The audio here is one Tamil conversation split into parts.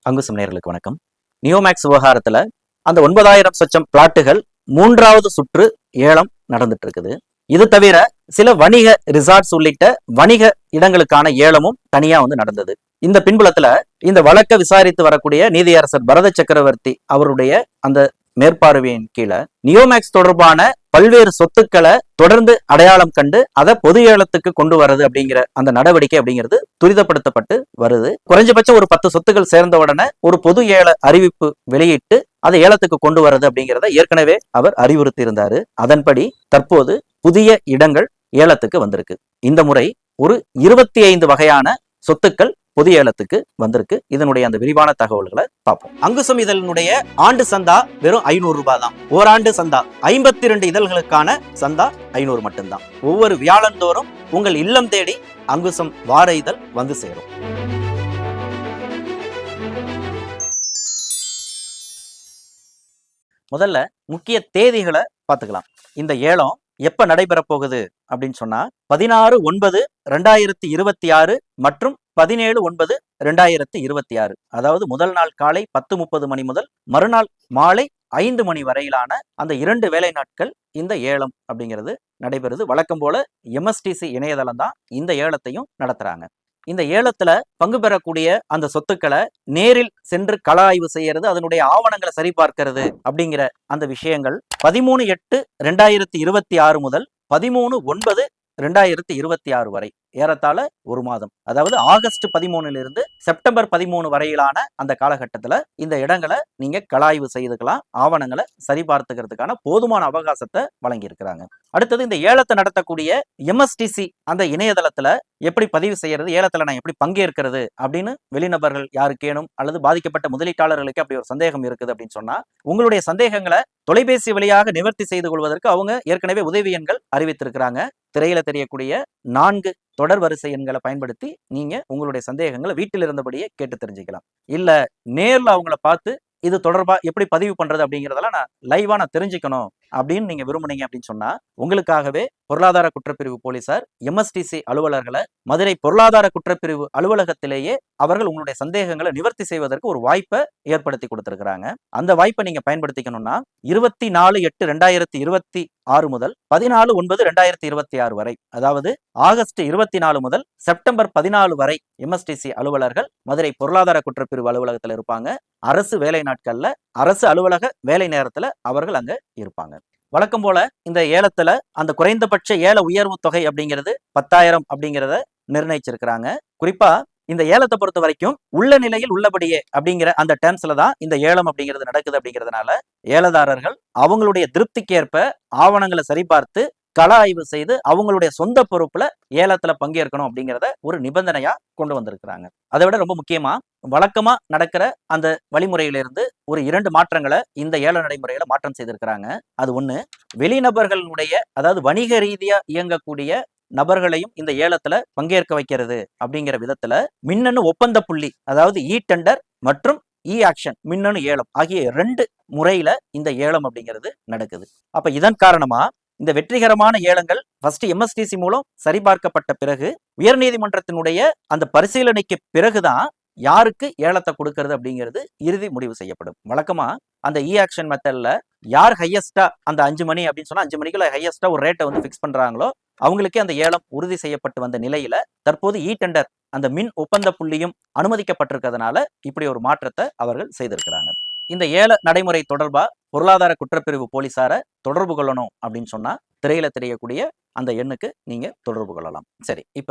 அங்குசம் நேயர்களுக்கு வணக்கம். நியோமேக்ஸ் விவகாரத்துல அந்த 9,000 சொச்சம் பிளாட்டுகள் 3வது சுற்று ஏலம் நடந்துட்டு இருக்குது. இது தவிர சில வணிக ரிசார்ட்ஸ் உள்ளிட்ட வணிக இடங்களுக்கான ஏலமும் தனியா நடந்தது. இந்த பின்புலத்துல இந்த வழக்கை விசாரித்து வரக்கூடிய நீதியரசர் பரத சக்கரவர்த்தி அவருடைய அந்த மேற்பார்வையின் கீழே நியோமேக்ஸ் தொடர்பான பல்வேறு சொத்துக்களை தொடர்ந்து அடையாளம் கண்டு அதை பொது ஏலத்துக்கு கொண்டு வர்றது அப்படிங்கிற அந்த நடவடிக்கை அப்படிங்கிறது துரிதப்படுத்தப்பட்டு வருது. குறைஞ்சபட்சம் ஒரு 10 சொத்துக்கள் சேர்ந்த உடனே ஒரு பொது ஏல அறிவிப்பு வெளியிட்டு அதை ஏலத்துக்கு கொண்டு வர்றது அப்படிங்கிறத ஏற்கனவே அவர் அறிவுறுத்தி இருந்தாரு. அதன்படி தற்போது புதிய இடங்கள் ஏலத்துக்கு வந்திருக்கு. இந்த முறை ஒரு 25 வகையான சொத்துக்கள் பொது ஏலத்துக்கு வந்திருக்கு. இதனுடைய அந்த விரிவான தகவல்களை பார்ப்போம். அங்குசம் இதழினுடைய ஆண்டு சந்தா வெறும் 500 ரூபாய் தான். ஓராண்டு சந்தா 52 இதழ்களுக்கான சந்தா 500 மட்டும்தான். ஒவ்வொரு வியாழந்தோறும் உங்கள் இல்லம் தேடி அங்குசம் வார இதழ் வந்து சேரும். முதல்ல முக்கிய தேதிகளை பார்த்துக்கலாம். இந்த ஏலம் எப்ப நடைபெற போகுது அப்படின்னு சொன்னா 16/9/2026 மற்றும் 17/9/2026. அதாவது முதல் நாள் காலை 10:30 மணி முதல் மறுநாள் மாலை 5 மணி வரையிலான அந்த 2 வேலை நாட்கள் இந்த ஏலம் அப்படிங்கிறது நடைபெறுது. வழக்கம் போல MSTC இணையதளம் தான் இந்த ஏலத்தையும் நடத்துறாங்க. இந்த ஏலத்துல பங்கு பெறக்கூடிய அந்த சொத்துக்களை நேரில் சென்று கள ஆய்வு செய்யறது, அதனுடைய ஆவணங்களை சரிபார்க்கிறது அப்படிங்கிற அந்த விஷயங்கள் 13/8/2026 முதல் 13/9/2026 வரை ஏறத்தாழ ஒரு மாதம், அதாவது ஆகஸ்ட் 13 செப்டம்பர் 13 வரையிலான அந்த காலகட்டத்துல இந்த இடங்களை நீங்க கலாய்வு செய்துக்கலாம், ஆவணங்களை சரிபார்த்துக்கிறதுக்கான போதுமான அவகாசத்தை வழங்கி இருக்கிறாங்க. அடுத்தது இந்த ஏலத்தை நடத்தக்கூடிய MSTC அந்த இணையதளத்துல எப்படி பதிவு செய்யறது, ஏலத்துல நான் எப்படி பங்கேற்கிறது அப்படின்னு வெளிநபர்கள் யாருக்கேனும் அல்லது பாதிக்கப்பட்ட முதலீட்டாளர்களுக்கு அப்படி ஒரு சந்தேகம் இருக்குது அப்படின்னு சொன்னா உங்களுடைய சந்தேகங்களை தொலைபேசி வழியாக நிவர்த்தி செய்து கொள்வதற்கு அவங்க ஏற்கனவே உதவி எண்கள் அறிவித்திருக்கிறாங்க. திரையில தெரியக்கூடிய 4 தொடர் வரிசை எண்களை பயன்படுத்தி நீங்க உங்களுடைய சந்தேகங்களை வீட்டில் இருந்தபடியே கேட்டு தெரிஞ்சுக்கலாம். இல்ல நேர்ல அவங்கள பார்த்து இது தொடர்பா எப்படி பதிவு பண்றது அப்படிங்கிறதெல்லாம் நான் லைவா தெரிஞ்சுக்கணும் அப்படின்னு நீங்க விரும்புனீங்க அப்படின்னு சொன்னா உங்களுக்காகவே பொருளாதார குற்றப்பிரிவு போலீசார் MSTC அலுவலர்களை மதுரை பொருளாதார குற்றப்பிரிவு அலுவலகத்திலேயே அவர்கள் உங்களுடைய சந்தேகங்களை நிவர்த்தி செய்வதற்கு ஒரு வாய்ப்பை ஏற்படுத்தி கொடுத்திருக்கிறாங்க. அந்த வாய்ப்பை நீங்க பயன்படுத்திக்கணும்னா 24/8/2026 முதல் 14/9/2026 வரை, அதாவது ஆகஸ்ட் 24 முதல் செப்டம்பர் 14 வரை MSTC அலுவலர்கள் மதுரை பொருளாதார குற்றப்பிரிவு அலுவலகத்தில் இருப்பாங்க. அரசு வேலை நாட்கள்ல அரசு அலுவலக வேலை நேரத்துல அவர்கள் அங்க இருப்பாங்க. வழக்கம் போல இந்த ஏலத்துல அந்த குறைந்தபட்ச ஏல உயர்வு தொகை அப்படிங்கிறது 10,000 அப்படிங்கிறத நிர்ணயிச்சிருக்கிறாங்க. குறிப்பா இந்த ஏலத்தை பொறுத்த வரைக்கும் உள்ள நிலையில் உள்ளபடியே அப்படிங்கிற அந்த டேர்ம்ஸ்ல தான் இந்த ஏலம் அப்படிங்கிறது நடக்குது. அப்படிங்கிறதுனால ஏலதாரர்கள் அவங்களுடைய திருப்திக்கேற்ப ஆவணங்களை சரிபார்த்து கள ஆய்வு செய்து அவங்களுடைய சொந்த பொறுப்புல ஏலத்துல பங்கேற்கணும் அப்படிங்கிறத ஒரு நிபந்தனையா கொண்டு வந்திருக்கிறாங்க. அதை விட ரொம்ப முக்கியமா வழக்கமா நடக்கிற அந்த வழிமுறையிலிருந்து ஒரு 2 மாற்றங்களை இந்த ஏல நடைமுறையில மாற்றம் செய்திருக்கிறாங்க. அது ஒண்ணு, வெளிநபர்களுடைய அதாவது வணிக ரீதியா இயங்கக்கூடிய நபர்களையும் இந்த ஏலத்துல பங்கேற்க வைக்கிறது அப்படிங்கிற விதத்துல மின்னணு ஒப்பந்த புள்ளி, அதாவது டெண்டர் மற்றும் ஆக்ஷன் மின்னணு ஏலம் ஆகிய 2 முறையில இந்த ஏலம் அப்படிங்கிறது நடக்குது. அப்ப இதன் காரணமா இந்த வெற்றிகரமான ஏலங்கள் ஃபர்ஸ்ட் MSTC மூலம் சரிபார்க்கப்பட்ட பிறகு உயர்நீதிமன்றத்தினுடைய அந்த பரிசீலனைக்கு பிறகுதான் யாருக்கு ஏலத்தை கொடுக்கறது அப்படிங்கிறது இறுதி முடிவு செய்யப்படும். வழக்கமா அந்த ஆக்ஷன் மெத்தட்ல யார் ஹையஸ்டா அந்த 5 மணி அப்படின்னு சொன்னா 5 மணிக்குள்ள ஹையஸ்டா ஒரு ரேட்டை ஃபிக்ஸ் பண்றாங்களோ அவங்களுக்கே அந்த ஏலம் உறுதி செய்யப்பட்டு வந்த நிலையில தற்போது டெண்டர் அந்த மின் ஒப்பந்த புள்ளியும் அனுமதிக்கப்பட்டிருக்கிறதுனால இப்படி ஒரு மாற்றத்தை அவர்கள் செய்திருக்கிறாங்க. இந்த ஏல நடைமுறை தொடர்பா பொருளாதார குற்றப்பிரிவு போலீசாரை தொடர்பு கொள்ளணும் அப்படின்னு சொன்னா திரையில தெரியக்கூடிய அந்த எண்ணுக்கு நீங்க தொடர்பு கொள்ளலாம். சரி, இப்ப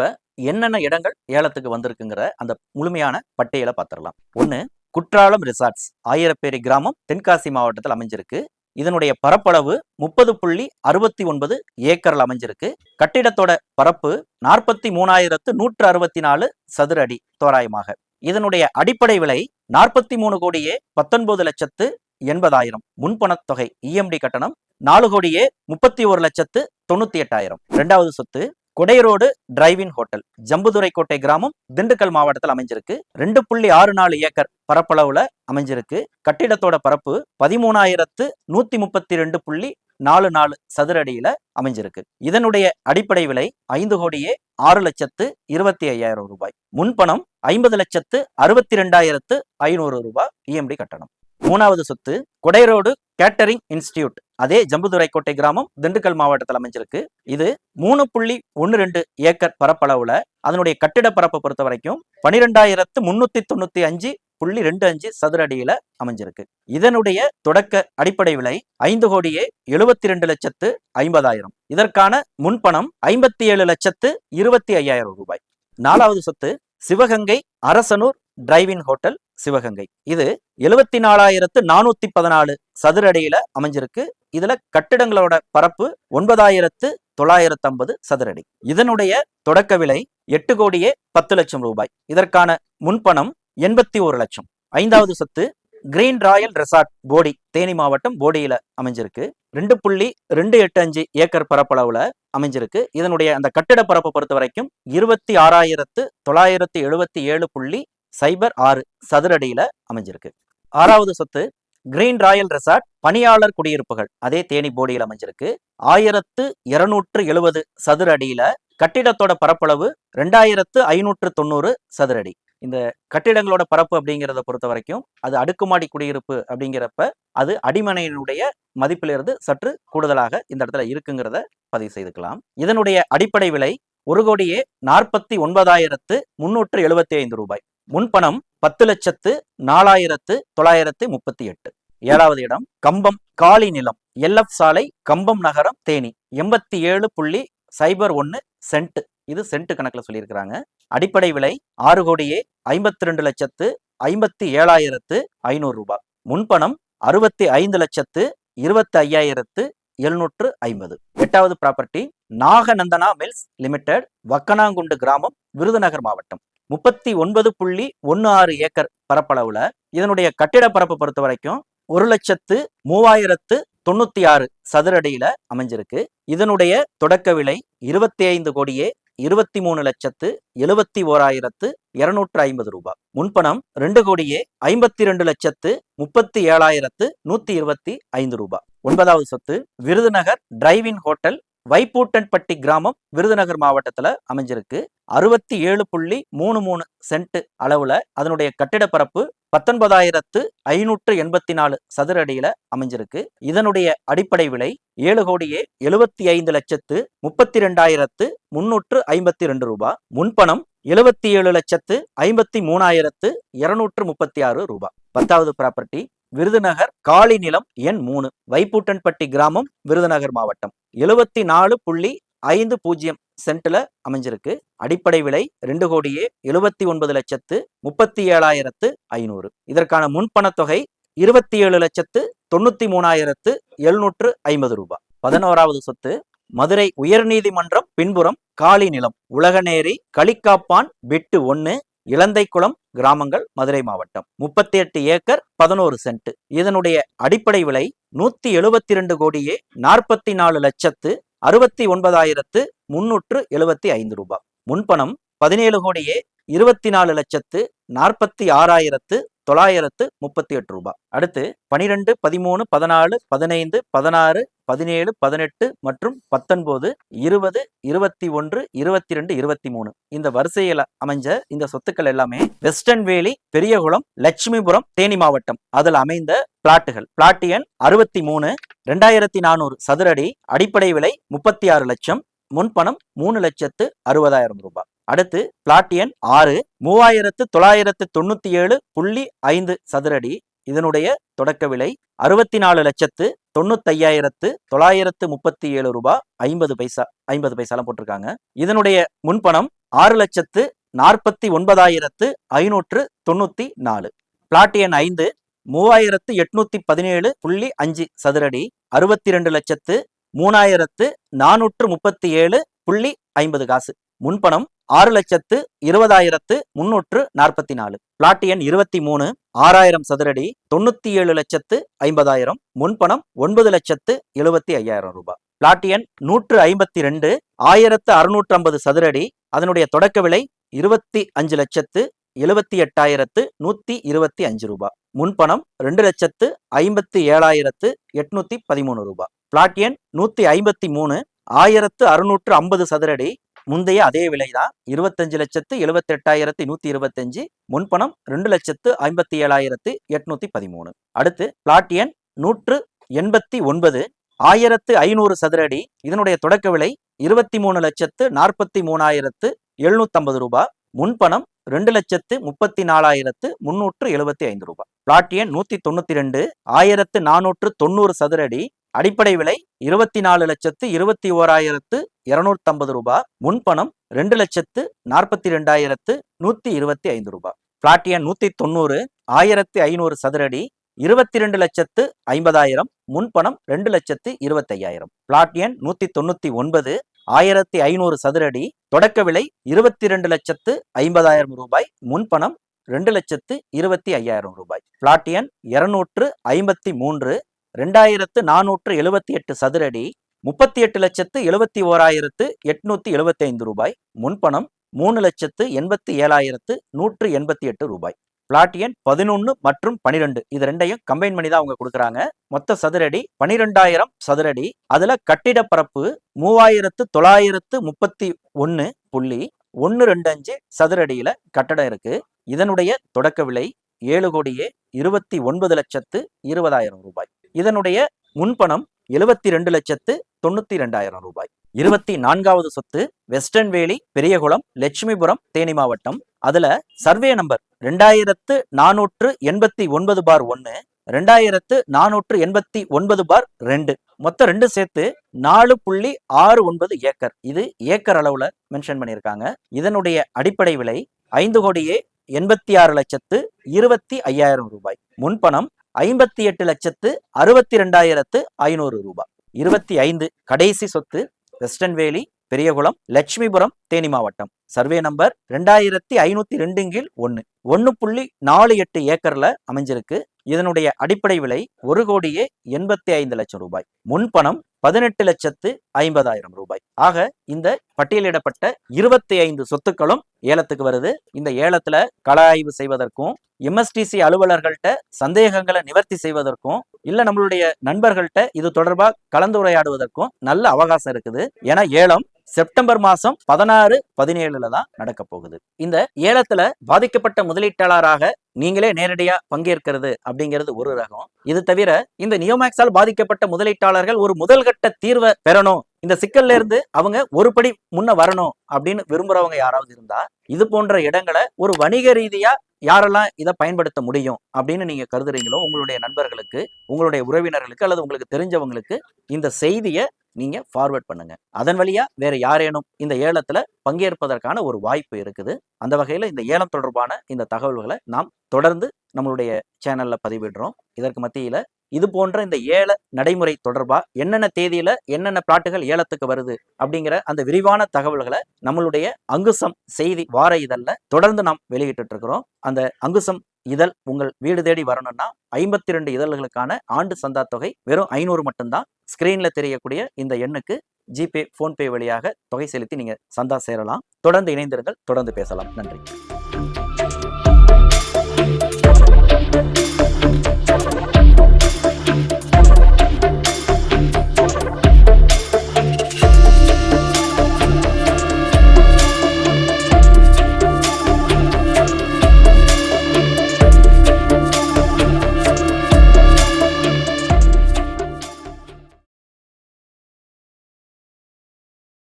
என்னென்ன இடங்கள் ஏலத்துக்கு வந்திருக்குங்கிற அந்த முழுமையான பட்டியலை பார்த்திடலாம். 1, குற்றாலம் ரிசார்ட்ஸ், ஆயிரப்பேரி கிராமம், தென்காசி மாவட்டத்தில் அமைஞ்சிருக்கு. இதனுடைய பரப்பளவு 30.69 ஏக்கர்ல அமைஞ்சிருக்கு. கட்டிடத்தோட பரப்பு 43,164 சதுர அடி தோராயமாக. இதனுடைய அடிப்படை விலை 43,19,80,000. முன்பணத்தொகை EMD கட்டணம் 4,31,98,000. 2வது சொத்து கொடைரோடு டிரைவின் ஹோட்டல், ஜம்புதுரை கோட்டை கிராமம், திண்டுக்கல் மாவட்டத்தில் அமைஞ்சிருக்கு. 2.64 ஏக்கர் பரப்பளவுல அமைஞ்சிருக்கு. கட்டிடத்தோட பரப்பு 13,132 4 சதுர அடியில அமைஞ்சிருக்கு. இதனுடைய அடிப்படை விலை 5,06,25,000 ரூபாய். முன்பணம் 50,62,500 ரூபாய் இஎம்டி கட்டணம். மூணாவது சொத்து கொடைரோடு கேட்டரிங் இன்ஸ்டிடியூட், அதே ஜம்புதுரைக்கோட்டை கிராமம், திண்டுக்கல் மாவட்டத்தில் அமைஞ்சிருக்கு. இது 3.12 ஏக்கர் பரப்பளவுல அதனுடைய கட்டிட பரப்பை பொறுத்த வரைக்கும் 12,395.25 சதுர அடியில அமைஞ்சிருக்கு. இதனுடைய தொடக்க அடிப்படை விலை 5,72,50,000. இதற்கான முன்பணம் 57,25,000 ரூபாய். நாலாவது சொத்து சிவகங்கை அரசனூர் டிரைவின் ஹோட்டல் சிவகங்கை. இது 74,414 சதுர அடியில அமைஞ்சிருக்கு. இதுல கட்டிடங்களோட பரப்பு 9,950 சதுர அடி. இதனுடைய தொடக்க விலை 8,10,00,000 ரூபாய். இதற்கான முன்பணம் 81 லட்சம். ஐந்தாவது சொத்து கிரீன் ராயல் ரெசார்ட் போடி, தேனி மாவட்டம் போடியில அமைஞ்சிருக்கு. 2.285 ஏக்கர் பரப்பளவுல அமைஞ்சிருக்கு. இதனுடைய அந்த கட்டிட பரப்பை பொறுத்த வரைக்கும் 26,977.06 சதுர அடியில அமைஞ்சிருக்கு. ஆறாவது சொத்து கிரீன் ராயல் ரெசார்ட் பணியாளர் குடியிருப்புகள், அதே தேனி போடியில் அமைஞ்சிருக்கு. 1,270 சதுர அடியில கட்டிடத்தோட பரப்பளவு 2,590 சதுர அடி. இந்த கட்டிடங்களோட பரப்பு அப்படிங்கிறத பொறுத்த வரைக்கும் அது அடுக்குமாடி குடியிருப்பு அப்படிங்கிறப்ப அது அடிமனையினுடைய மதிப்பிலிருந்து சற்று கூடுதலாக இந்த இடத்துல இருக்குங்கிறத பதிவு செய்துக்கலாம். இதனுடைய அடிப்படை விலை 1,49,375 ரூபாய். முன்பணம் 10,04,938. ஏழாவது இடம் கம்பம் காலி நிலம், எல்எஃப் சாலை, கம்பம் நகரம், தேனி. 87.01 சென்ட். இது சென்ட் கணக்குல சொல்லியிருக்கிறாங்க. அடிப்படை விலை 6,52,57,500 ரூபாய். முன்பணம் 65,25,750. எட்டாவது ப்ராப்பர்ட்டி நாகநந்தனா மில்ஸ் லிமிடெட், வக்கனாங்குண்டு கிராமம், விருதுநகர் மாவட்டம். 39.16 ஏக்கர் பரப்பளவுல இதனுடைய கட்டிட பரப்பு பொறுத்த வரைக்கும் 1,03,096 சதுர அடியில அமைஞ்சிருக்கு. இதனுடைய தொடக்க விலை 25,23,71,250 ரூபாய். முன்பணம் 2,52,37,125 ரூபாய். ஒன்பதாவது சொத்து விருதுநகர் டிரைவின் ஹோட்டல், வைப்பூட்டன்பட்டி கிராமம், விருதுநகர் மாவட்டத்துல அமைஞ்சிருக்கு. 67.33 சென்ட் அளவுல அதனுடைய கட்டிட பரப்பு 19,584 சதுர அடியில அமைஞ்சிருக்கு. இதனுடைய அடிப்படை விலை 7,75,32,352 ரூபாய். முன்பணம் 77,53,236 ரூபாய். பத்தாவது ப்ராப்பர்ட்டி விருதுநகர் காலி நிலம் எண் 3, வைப்பூட்டன்பட்டி கிராமம், விருதுநகர் மாவட்டம். 74.50 சென்ட்ல அமைஞ்சிருக்கு. அடிப்படை விலை 2,79,37,500. இதற்கான முன்பணத் தொகை 27,93,750 ரூபாய். 11வது சொத்து மதுரை உயர்நீதிமன்றம் பின்புறம் காலி நிலம், உலகநேரி, களிக்காப்பான், பிட்டு 1, இலந்தைக்குளம் கிராமங்கள், மதுரை மாவட்டம். 38 ஏக்கர் 11 சென்ட். இதனுடைய அடிப்படை விலை 170,1,69,375 ரூபாய். முன்பணம் 17,24,46,938 ரூபாய். அடுத்து 12, 13, 14, 15, 16, 17, 18 மற்றும் 19, 20, 21, 22, 23 இந்த வரிசையில அமைஞ்ச இந்த சொத்துக்கள் எல்லாமே வெஸ்டர்ன் வேலி, பெரியகுளம், லட்சுமிபுரம், தேனி மாவட்டம் அதில் அமைந்த பிளாட்டுகள். பிளாட் எண் 63, 2,400 சதுர அடி. அடிப்படை விலை 36 லட்சம். முன்பணம் 3,60,000 ரூபாய். அடுத்து பிளாட் எண் 6, 3,997.5 சதுர அடி. இதனுடைய தொடக்க விலை 64,95,937 ரூபாய் 50 பைசா. 50 பைசாலாம் போட்டிருக்காங்க. இதனுடைய முன்பணம் 6,49,594. பிளாட் எண் 5, 3,817.5 சதுரடி. 62,03,437.50 காசு. முன்பணம் 6,20,344. பிளாட் எண் 23, 6,000 சதுரடி, 97,50,000. முன்பணம் 9,75,000 ரூபாய். பிளாட் எண் 152, 1,650 சதுரடி. அதனுடைய தொடக்க விலை 25,78,125 ரூபாய். முன்பணம் 2,57,813 ரூபாய். பிளாட் எண் 153 1650 சதுரடி. முந்தைய அதே விலைதான், 25,78,125. முன்பணம் 2,57,813. அடுத்து பிளாட் எண் 189 1500 சதுரடி. இதனுடைய தொடக்க விலை 23,43,750 ரூபாய். முன்பணம் 2,34,375 ரூபாய். பிளாட் எண் 192 1490 சதுரடி. அடிப்படை விலை 24,21,250 ரூபாய். முன்பணம் 2,42,125 ரூபாய். பிளாட் எண் 190 1500 சதுரடி. 22,50,000. முன்பணம் 2,25,000. பிளாட் எண் 199 1500 சதுரடி. தொடக்க விலை 22,50,000 ரூபாய். முன்பணம் 2,25,000 ரூபாய். பிளாட் எண் 253 2478 சதுரடி. 38,71,875 ரூபாய். முன்பணம் 3,87,188 ரூபாய். பிளாட் எண் 11 மற்றும் 12 இது ரெண்டையும் கம்பைன் பண்ணி தான் அவங்க கொடுக்குறாங்க. மொத்த சதுரடி 12,000 சதுரடி. அதுல கட்டிட பரப்பு 3,931.125 சதுரடியில கட்டடம் இருக்கு. இதனுடைய தொடக்க விலை 7,29,20,20,000 ரூபாய். இதனுடைய முன்பணம் 72,92,000 ரூபாய். 24வது சொத்து வெஸ்டர்ன் வேலி, பெரியகுளம், லட்சுமிபுரம், தேனி மாவட்டம். அதுல சர்வே நம்பர் 2489/1 2489/2 மொத்தம் 2 சேர்த்து 4.69 ஏக்கர். இது ஏக்கர் அளவுல மென்ஷன் பண்ணியிருக்காங்க. இதனுடைய அடிப்படை விலை 5,86,25,000 ரூபாய். முன்பணம் 58,62,500 ரூபாய். 25 கடைசி சொத்து வெஸ்டர்ன் வேலி, பெரியகுளம், லட்சுமிபுரம், தேனி மாவட்டம். சர்வே நம்பர் 2502/1 1.48 ஏக்கர்ல அமைஞ்சிருக்கு. இதனுடைய அடிப்படை விலை 1,85,00,000 ரூபாய். முன்பணம் 18,50,000 ரூபாய். ஆக இந்த பட்டியலிடப்பட்ட 25 சொத்துக்களும் ஏலத்துக்கு வருது. இந்த ஏலத்துல கள ஆய்வு செய்வதற்கும், MSTC அலுவலர்கள்ட்ட சந்தேகங்களை நிவர்த்தி செய்வதற்கும், இல்ல நம்மளுடைய நண்பர்கள்ட்ட இது தொடர்பா கலந்துரையாடுவதற்கும் நல்ல அவகாசம் இருக்குது. ஏன்னா ஏலம் செப்டம்பர் மாசம் 16, 17 தான் நடக்க போகுது. இந்த ஏலத்துல பாதிக்கப்பட்ட முதலீட்டாளராக நீங்களே நேரடியா பங்கேற்கிறது அப்படிங்கிறது ஒரு ரகம். இது தவிர இந்த நியோமேக்ஸால் பாதிக்கப்பட்ட முதலீட்டாளர்கள் ஒரு முதல்கட்ட தீர்வை பெறணும், இந்த சிக்கல்ல இருந்து அவங்க ஒரு படி முன்ன வரணும் அப்படின்னு விரும்புறவங்க யாராவது இருந்தா இது போன்ற இடங்களை ஒரு வணிக ரீதியா யாரெல்லாம் இதை பயன்படுத்த முடியும் அப்படின்னு நீங்க கருதுறீங்களோ உங்களுடைய நண்பர்களுக்கு, உங்களுடைய உறவினர்களுக்கு அல்லது உங்களுக்கு தெரிஞ்சவங்களுக்கு இந்த செய்தியை நீங்க ஃபார்வர்ட் பண்ணுங்க. அதன் வழியா வேற யாரேனும் இந்த ஏலத்துல பங்கேற்பதற்கான ஒரு வாய்ப்பு இருக்குது. அந்த வகையில இந்த ஏலம் தொடர்பான இந்த தகவல்களை நாம் தொடர்ந்து நம்மளுடைய சேனல்ல பதிவிடுறோம். இதற்கு மத்தியில இது போன்ற இந்த ஏல நடைமுறை தொடர்பா என்னென்ன தேதியில என்னென்ன பிளாட்டுகள் ஏலத்துக்கு வருது அப்படிங்கிற அந்த விரிவான தகவல்களை நம்மளுடைய அங்குசம் செய்தி வார இதழ்ல தொடர்ந்து நாம் வெளியிட்டு இருக்கிறோம். அந்த அங்குசம் இதழ் உங்கள் வீடு தேடி வரணும்னா 52 இதழ்களுக்கான ஆண்டு சந்தா தொகை வெறும் 500 மட்டும்தான். ஸ்கிரீன்ல தெரியக்கூடிய இந்த எண்ணுக்கு ஜிபே, போன்பே வழியாக தொகை செலுத்தி நீங்க சந்தா சேரலாம். தொடர்ந்து இணைந்திருங்கள், தொடர்ந்து பேசலாம். நன்றி.